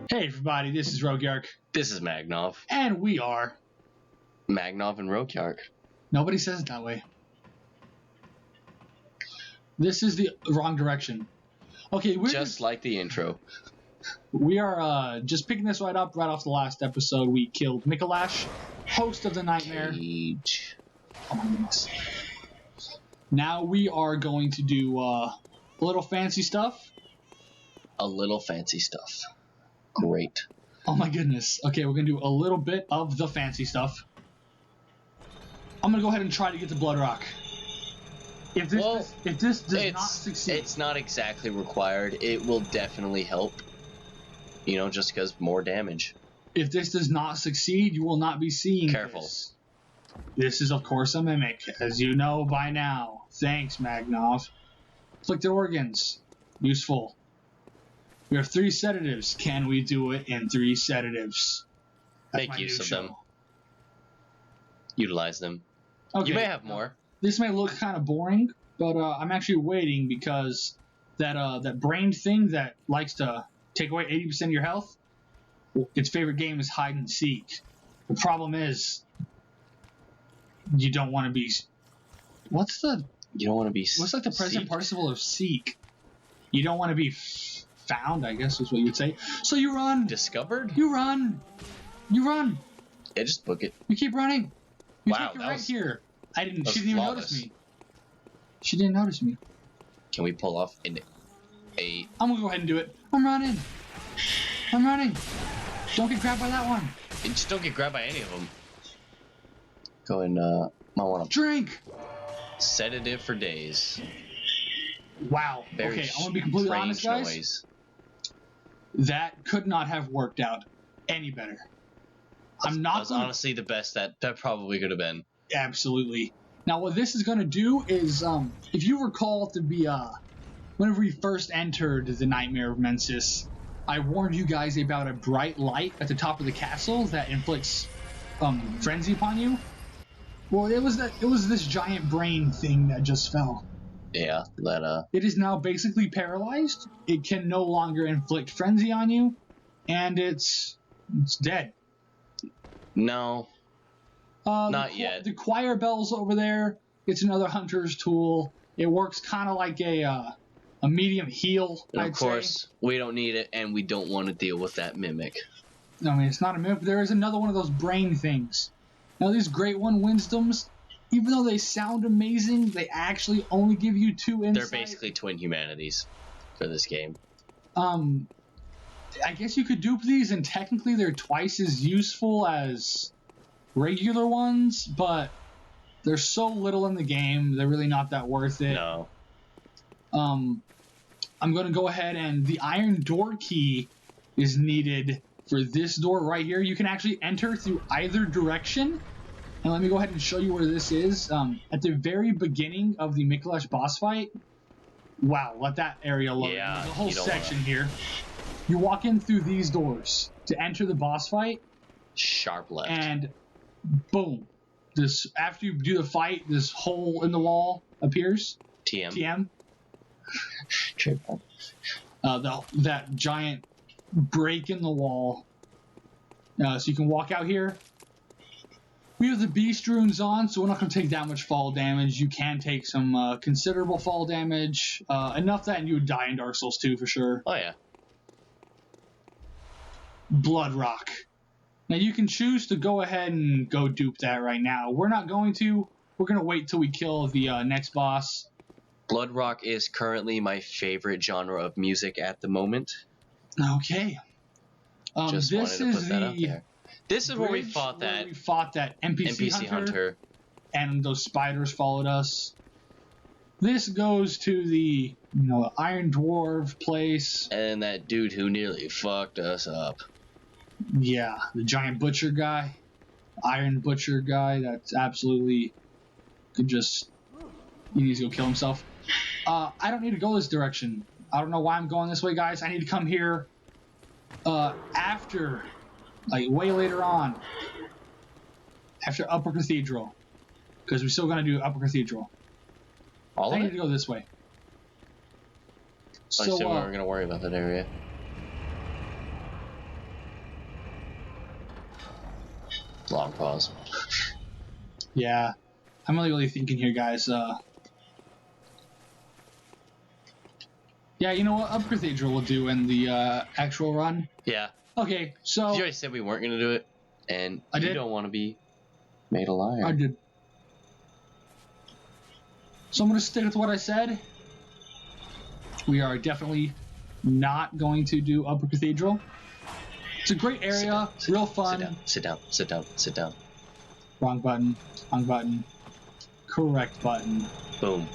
Hey everybody, this is Rogyark. This is Magnov. And we are... Magnov and Rogyark. Nobody says it that way. This is the wrong direction. Okay, we're just like the intro. We are just picking this right up right off the last episode. We killed Mikolash, host of the nightmare. Cage. Oh my goodness. Now we are going to do a little fancy stuff. A little fancy stuff. Great. Oh my goodness. Okay, we're going to do a little bit of the fancy stuff. I'm going to go ahead and try to get to Blood Rock. If this does not succeed... It's not exactly required. It will definitely help. You know, just because more damage. If this does not succeed, you will not be seeing Careful. This. This is, of course, a mimic, as you know by now. Thanks, Magnov. Afflicted organs. Useful. We have 3 sedatives. Can we do it in 3 sedatives? Make use of them. Utilize them. Okay. You may have more. This may look kind of boring, but I'm actually waiting because that brain thing that likes to take away 80% of your health, its favorite game is hide and seek. The problem is, you don't want to be... You don't want to be... What's like the present participle of seek? You don't want to be found, I guess is what you would say. So you run. Discovered? You run. You run. Yeah, just book it. You keep running. You wow, take it right here. She didn't even flawless. notice me. She didn't notice me. Can we pull off a... I'm gonna go ahead and do it. I'm running. I'm running. Don't get grabbed by that one. Just don't get grabbed by any of them. Go and, might want to... Drink! Sedative for days. Wow. Very okay, I want to be completely honest, guys. Noise. That could not have worked out any better. That's honestly the best that probably could have been. Absolutely. Now, what this is going to do is, if you recall whenever we first entered the Nightmare of Mensis, I warned you guys about a bright light at the top of the castle that inflicts frenzy upon you. Well, it was this giant brain thing that just fell. Yeah, It is now basically paralyzed. It can no longer inflict frenzy on you, and it's dead. No. Not yet. The choir bells over there, it's another hunter's tool. It works kind of like a medium heal, and I'd of course, we don't need it, and we don't want to deal with that mimic. No, I mean, it's not a mimic, but there is another one of those brain things. Now, these Great One Wisdoms, even though they sound amazing, they actually only give you 2 insight. They're basically twin humanities for this game. I guess you could dupe these, and technically they're twice as useful as regular ones, but there's so little in the game, they're really not that worth it. No. I'm going to go ahead, and the iron door key is needed for this door right here. You can actually enter through either direction. And let me go ahead and show you where this is. At the very beginning of the Mikolash boss fight. Wow, let that area load. Yeah, there's a whole section here. You walk in through these doors to enter the boss fight. Sharp left. And boom. After you do the fight, this hole in the wall appears. TM. That giant break in the wall. So you can walk out here. We have the beast runes on, so we're not going to take that much fall damage. You can take some considerable fall damage. Enough that and you would die in Dark Souls 2 for sure. Oh, yeah. Blood Rock. Now you can choose to go ahead and go dupe that right now. We're not going to. We're going to wait till we kill the next boss. Blood Rock is currently my favorite genre of music at the moment. Okay. Just wanted to put that out there. This is where we fought that NPC hunter, and those spiders followed us. This goes to the Iron Dwarf place, and that dude who nearly fucked us up. Yeah, the giant butcher guy, Iron Butcher guy. That's absolutely could just he needs to go kill himself. I don't need to go this direction. I don't know why I'm going this way, guys. I need to come here after. Like, way later on. After Upper Cathedral. Because we're still going to do Upper Cathedral. I need to go this way. I assume we're going to worry about that area. pause. Yeah. I'm really thinking here, guys. Yeah, you know what? Up Cathedral will do in the actual run. Yeah. Okay, so... You already said we weren't going to do it, and I you did. don't want to be made a liar. I did. So I'm going to stick with what I said. We are definitely not going to do Upper Cathedral. It's a great area, real fun. Sit down. Wrong button, wrong button. Correct button. Boom.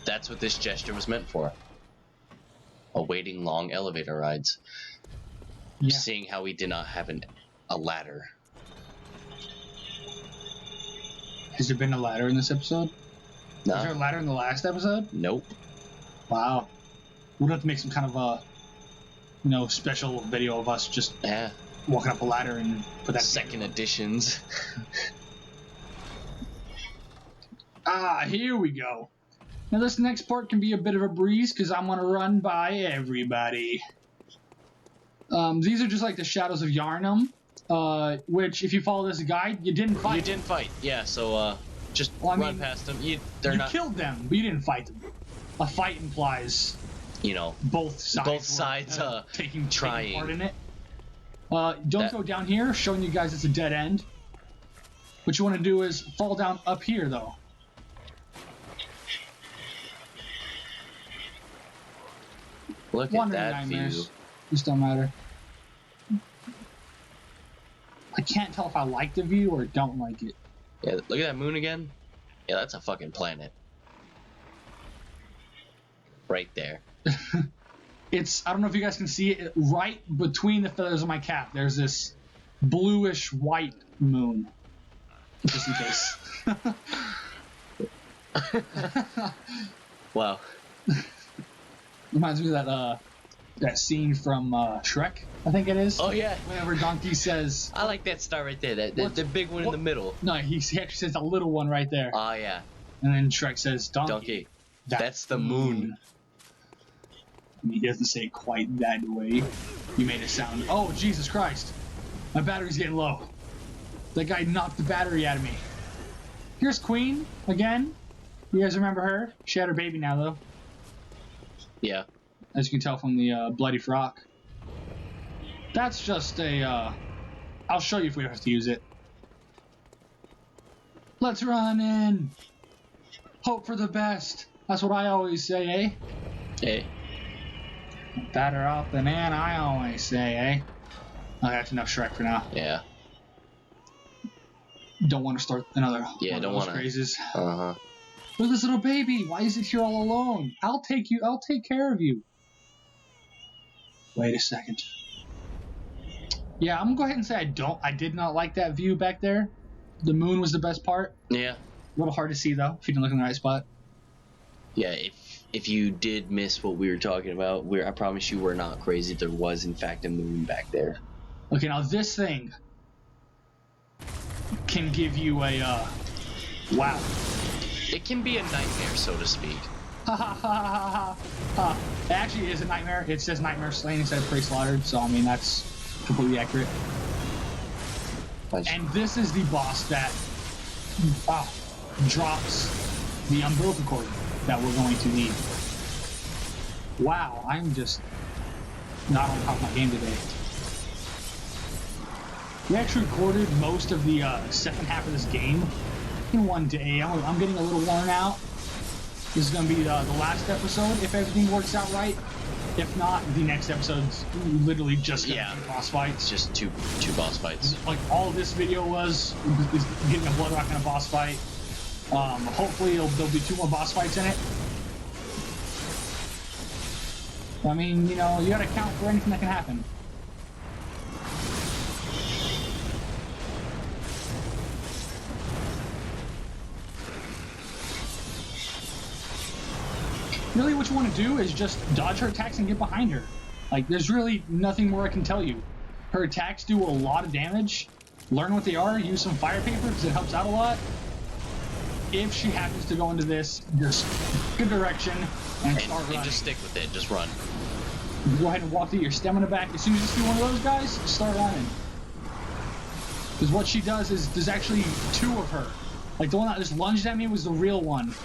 That's what this gesture was meant for. Awaiting long elevator rides. Yeah. Seeing how we did not have a ladder. Has there been a ladder in this episode? No. Was there a ladder in the last episode? Nope. Wow. We'll have to make some kind of a, special video of us just walking up a ladder and put that second editions. Here we go. Now this next part can be a bit of a breeze because I'm gonna run by everybody. These are just like the Shadows of Yharnam, which if you follow this guide, you didn't fight. You didn't fight, yeah. So just run past them. You killed them, but you didn't fight them. A fight implies, both sides taking part in it. Don't go down here, showing you guys it's a dead end. What you want to do is fall down up here, though. Look at that view. Just don't matter. I can't tell if I like the view or don't like it. Yeah, look at that moon again. Yeah, that's a fucking planet. Right there. I don't know if you guys can see it, right between the feathers of my cap, there's this bluish white moon. Just in case. Wow. Reminds me of that scene from Shrek, I think it is. Oh, yeah. Whenever Donkey says... I like that star right there, the big one in the middle. No, he actually says the little one right there. Oh, yeah. And then Shrek says, Donkey. That's the moon. I mean, he doesn't say it quite that way. You made it sound... Oh, Jesus Christ. My battery's getting low. That guy knocked the battery out of me. Here's Queen, again. You guys remember her? She had her baby now, though. Yeah. As you can tell from the bloody frock. That's just a... I'll show you if we have to use it. Let's run in. Hope for the best. That's what I always say, eh? Hey. Batter up the man, I always say, eh? Oh, that's enough Shrek for now. Yeah. Don't want to start another don't want to. Crazes. Uh-huh. Look at this little baby. Why is it here all alone? I'll take care of you. Wait a second. Yeah, I'm gonna go ahead and say I did not like that view back there. The moon was the best part. Yeah. A little hard to see though, if you didn't look in the right spot. Yeah, if you did miss what we were talking about, I promise you we're not crazy. There was in fact a moon back there. Okay, now this thing can give you a wow. It can be a nightmare, so to speak. Ha ha ha ha ha. It actually is a nightmare. It says nightmare slain instead of prey slaughtered, so I mean that's completely accurate. And this is the boss that drops the umbilical cord that we're going to need. Wow, I'm just not on top of my game today. We actually recorded most of the second half of this game in one day. I'm getting a little worn out. This is going to be the last episode if everything works out right. If not, the next episode's literally just going to be boss fights. It's just two boss fights. Like all this video was getting a blood rock and a boss fight. Hopefully there'll be 2 more boss fights in it. I mean, you gotta account for anything that can happen. Really what you want to do is just dodge her attacks and get behind her. Like, there's really nothing more I can tell you. Her attacks do a lot of damage. Learn what they are, use some fire paper because it helps out a lot. If she happens to go into this, just good direction and start running. And just stick with it, just run. Go ahead and walk through your stamina back. As soon as you see one of those guys, start running. Because what she does is there's actually two of her. Like the one that just lunged at me was the real one.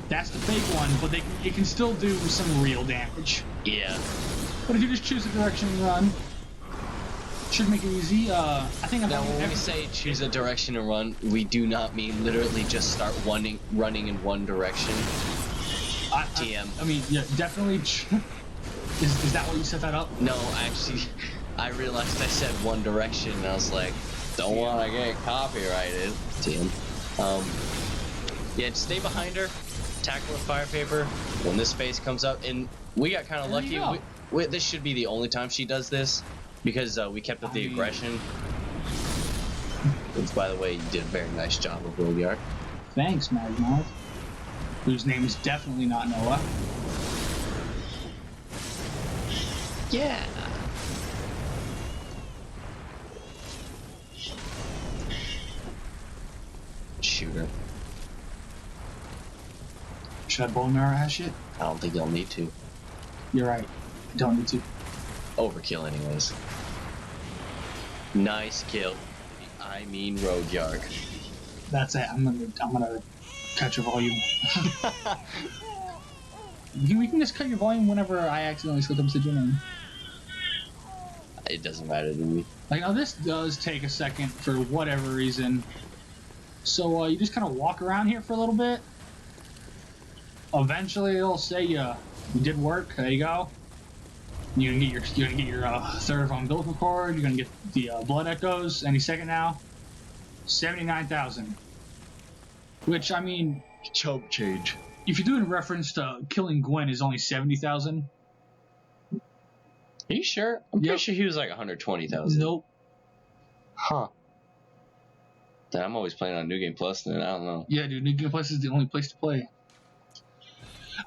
That's the fake one, but it can still do some real damage. Yeah. But if you just choose a direction and run, should make it easy. I think now when we say choose a direction and run, we do not mean literally just start running in one direction. TM. I mean, yeah, definitely. Is that what you set that up? No, actually, I realized I said one direction, and I was like, don't want to get copyrighted. TM. Yeah, just stay behind her, tackle with fire paper. When this space comes up, and we got kind of lucky. This should be the only time she does this, because we kept up the aggression. Which, by the way, you did a very nice job of Road Yard. Thanks, Magmouth. Whose name is definitely not Noah. Yeah. Shooter. Should I bone marrow hash it? I don't think you'll need to. You're right. I don't need to. Overkill, anyways. Nice kill. I mean, Road Yarg. That's it. I'm gonna cut your volume. We can just cut your volume whenever I accidentally slip up your name. It doesn't matter to me. Like, now this does take a second for whatever reason. So you just kind of walk around here for a little bit. Eventually it'll say you did work. There you go. You're gonna get your third umbilical cord. You're gonna get the blood echoes any second now. 79,000. Which, I mean, Chump change. if you're doing reference to killing Gwen is only 70,000. Are you sure? I'm pretty sure he was like 120,000. Nope. Huh. Then I'm always playing on New Game Plus, then I don't know. Yeah, dude, New Game Plus is the only place to play.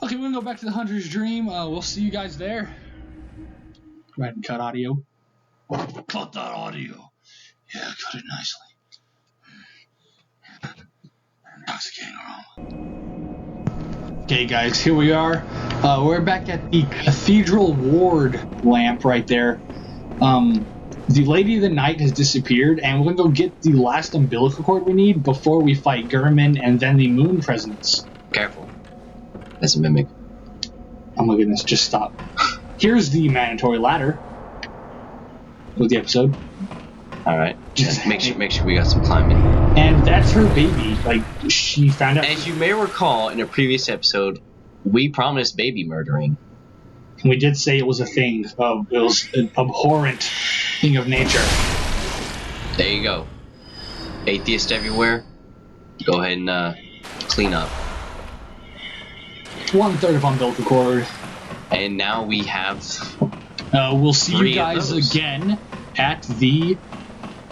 Okay, we're gonna go back to the Hunter's Dream. We'll see you guys there. Go ahead and cut audio. Cut that audio. Yeah, cut it nicely. Intoxicating aroma. Okay, guys, here we are. We're back at the Cathedral Ward lamp right there. The Lady of the Night has disappeared, and we're gonna go get the last umbilical cord we need before we fight Gurman and then the Moon Presence. Careful. That's a mimic. Oh my goodness, just stop. Here's the mandatory ladder with the episode. Alright. Just make sure we got some climbing. And that's her baby. Like, she found out. As you may recall, in a previous episode, we promised baby murdering. And we did say it was a thing. It was an abhorrent thing of nature. There you go. Atheist everywhere. Go ahead and clean up. 1/3 of umbilical cord. And now we have. We'll see you guys again at the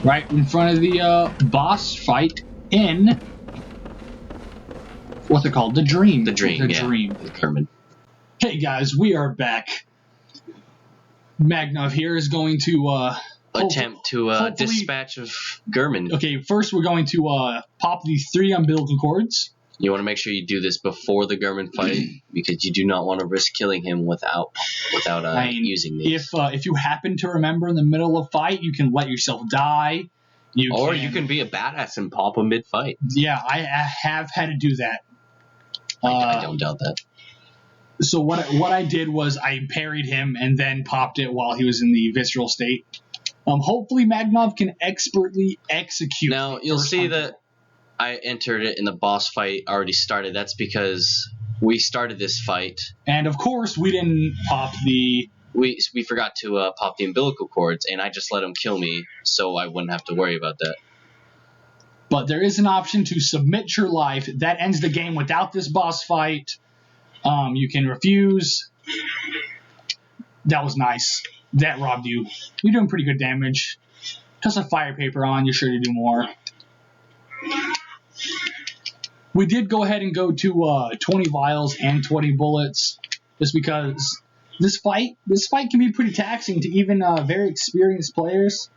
right in front of the boss fight in what's it called? The Dream. The Dream. The Dream. The Kerman. Hey guys, we are back. Magnov here is going to attempt to dispatch of Gurman. Okay, first we're going to pop the 3 umbilical cords. You want to make sure you do this before the Gurman fight because you do not want to risk killing him without using these. If you happen to remember in the middle of fight, you can let yourself die. You can be a badass and pop a mid-fight. Yeah, I have had to do that. I don't doubt that. So what I did was I parried him and then popped it while he was in the visceral state. Hopefully Magnov can expertly execute. Now you'll see that I entered it and the boss fight already started. That's because we started this fight. And of course we didn't pop the... We forgot to pop the umbilical cords, and I just let him kill me so I wouldn't have to worry about that. But there is an option to submit your life. That ends the game without this boss fight. You can refuse. That was nice. That robbed you. You're doing pretty good damage. Toss a fire paper on, you're sure to do more. We did go ahead and go to 20 vials and 20 bullets, just because this fight can be pretty taxing to even very experienced players.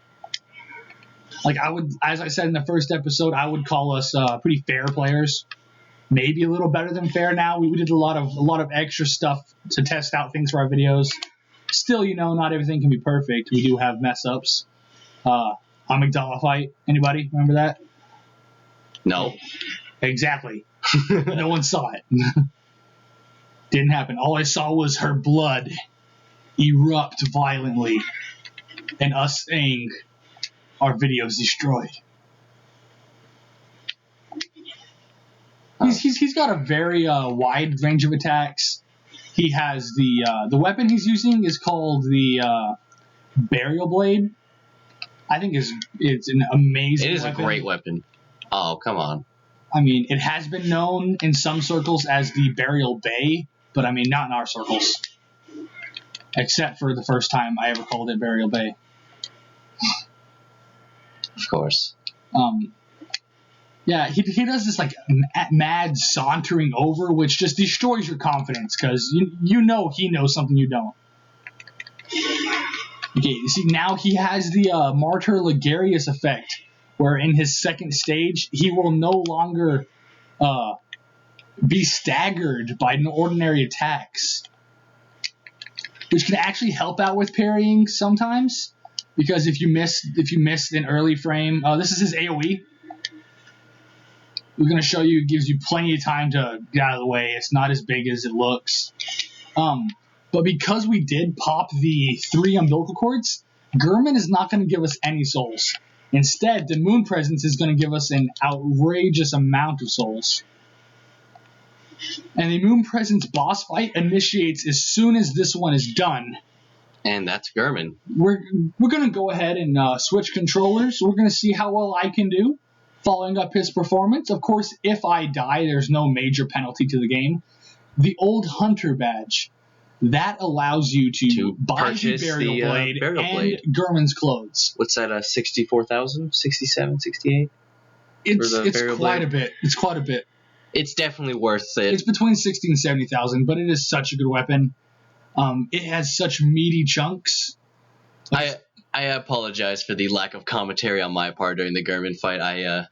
Like as I said in the first episode, I would call us pretty fair players. Maybe a little better than fair now. We did a lot of extra stuff to test out things for our videos. Still, not everything can be perfect. We do have mess ups. Amygdala fight. Anybody remember that? No. Exactly. No one saw it. Didn't happen. All I saw was her blood erupt violently, and us saying our video's destroyed. He's got a very wide range of attacks. He has the weapon he's using is called the Burial Blade. I think it's an amazing. It is weapon. a great weapon. Oh, come on. I mean, it has been known in some circles as the Burial Bay, but I mean, not in our circles. Except for the first time I ever called it Burial Bay. Of course. Yeah, he does this like mad sauntering over, which just destroys your confidence because you know he knows something you don't. Okay, you see now he has the Martyr Ligarius effect, where in his second stage he will no longer be staggered by ordinary attacks, which can actually help out with parrying sometimes. Because if you missed an early frame, this is his AoE. We're going to show you, it gives you plenty of time to get out of the way. It's not as big as it looks. But because we did pop the 3 umbilical cords, Gurman is not going to give us any souls. Instead, the Moon Presence is going to give us an outrageous amount of souls. And the Moon Presence boss fight initiates as soon as this one is done. And that's Gurman. We're going to go ahead and switch controllers. We're going to see how well I can do following up his performance. Of course, if I die, there's no major penalty to the game. The old Hunter badge, that allows you to buy the Burial Blade and Gurman's clothes. What's that, 64,000? 67, 68? It's quite a bit. It's quite a bit. It's definitely worth it. It's between 60 and 70,000, but it is such a good weapon. It has such meaty chunks. I apologize for the lack of commentary on my part during the Gurman fight. I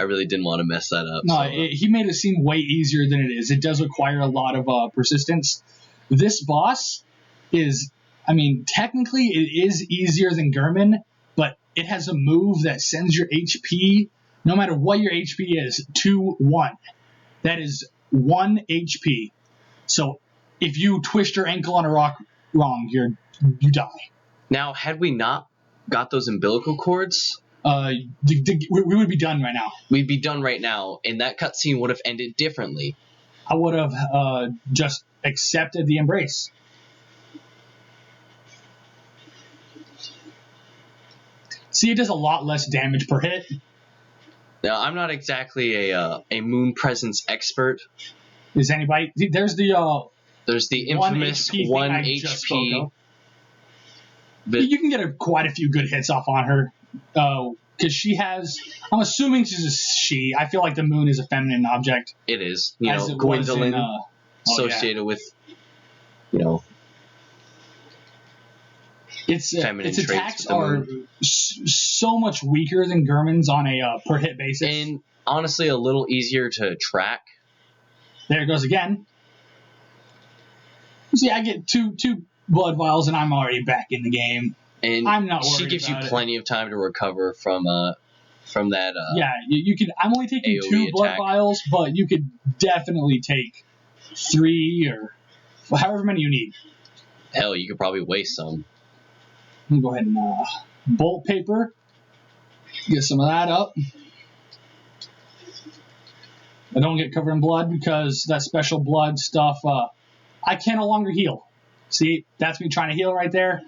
really didn't want to mess that up. No, he made it seem way easier than it is. It does require a lot of persistence. This boss is, I mean, technically it is easier than Gurman, but it has a move that sends your HP, no matter what your HP is, to 1. That is 1 HP. So if you twist your ankle on a rock wrong, you die. Now, had we not got those umbilical cords, we would be done right now. We'd be done right now, and that cutscene would have ended differently. I would have just accepted the embrace. See, it does a lot less damage per hit. Now, I'm not exactly a Moon Presence expert. Is anybody? There's the infamous 1 HP. You can get quite a few good hits off on her. Because she has, I'm assuming she's a she. I feel like the moon is a feminine object. It is. Gwendolyn associated with, its feminine attacks traits are so much weaker than Gurman's on a per hit basis. And honestly, a little easier to track. There it goes again. See, I get two blood vials and I'm already back in the game. And I'm not worried. She gives you about plenty of time to recover from that. Yeah, you could. I'm only taking AoE 2 blood attack. vials, but you could definitely take 3 or however many you need. Hell, you could probably waste some. Let me go ahead and bolt paper. Get some of that up. I don't get covered in blood because that special blood stuff. I can no longer heal. See, that's me trying to heal right there.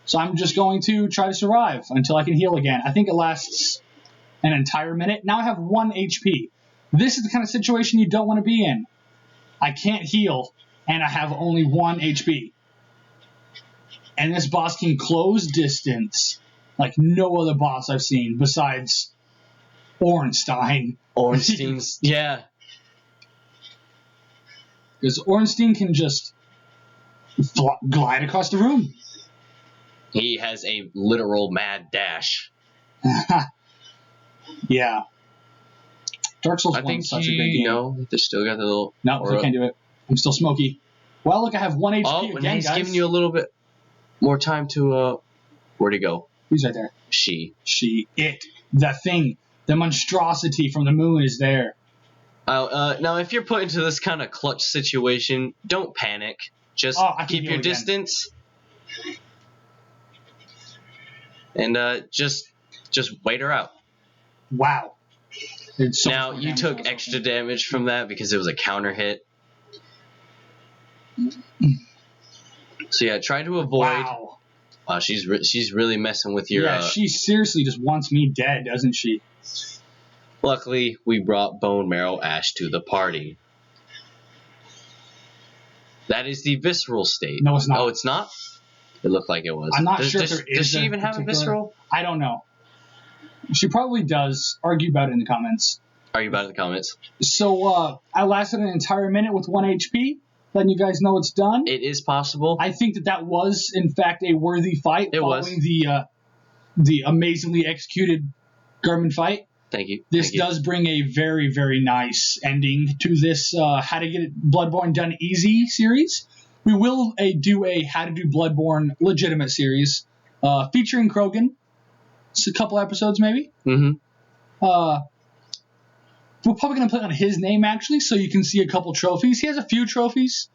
So I'm just going to try to survive until I can heal again. I think it lasts an entire minute. Now I have 1 HP. This is the kind of situation you don't want to be in. I can't heal, and I have only 1 HP. And this boss can close distance like no other boss I've seen besides Ornstein. Ornstein's, yeah. Because Ornstein can just glide across the room. He has a literal mad dash. Yeah. Dark Souls 1 is such a good game. No, they still got the little... No, I can't do it. I'm still smoky. Well, look, I have 1 HP and again, he's guys. giving you a little bit more time to... where'd he go? He's right there. The thing, the monstrosity from the moon is there. Now, if you're put into this kind of clutch situation, don't panic. Just keep your distance. And just wait her out. Wow. So now, you took extra damage from that because it was a counter hit. So yeah, try to avoid. Wow, she's really messing with your. Yeah, she seriously just wants me dead, doesn't she? Luckily, we brought Bone Marrow Ash to the party. That is the visceral state. No, it's not. Oh, it's not? It looked like it was. I'm not sure if there is. Does she even have a visceral? I don't know. She probably does. Argue about it in the comments. So, I lasted an entire minute with 1 HP. Letting you guys know it's done. It is possible. I think that was, in fact, a worthy fight following the amazingly executed Garmin fight. Thank you. This does bring a very, very nice ending to this How to Get Bloodborne Done Easy series. We will do a How to Do Bloodborne Legitimate series featuring Krogan. It's a couple episodes, maybe. Mm-hmm. We're probably going to play on his name, actually, so you can see a couple trophies. He has a few trophies.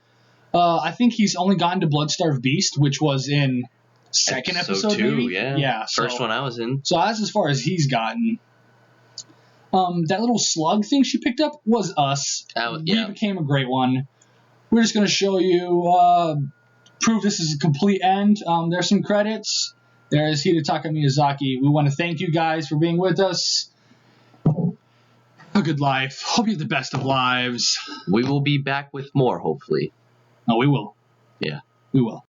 I think he's only gotten to Bloodstarved Beast, which was in second episode 2, maybe? Yeah, first one I was in. So that's as far as he's gotten. That little slug thing she picked up was us. We became a great one. We're just going to show you, prove this is a complete end. There's some credits. There's Hidetaka Miyazaki. We want to thank you guys for being with us. A good life. Hope you have the best of lives. We will be back with more, hopefully. No, we will. Yeah. We will.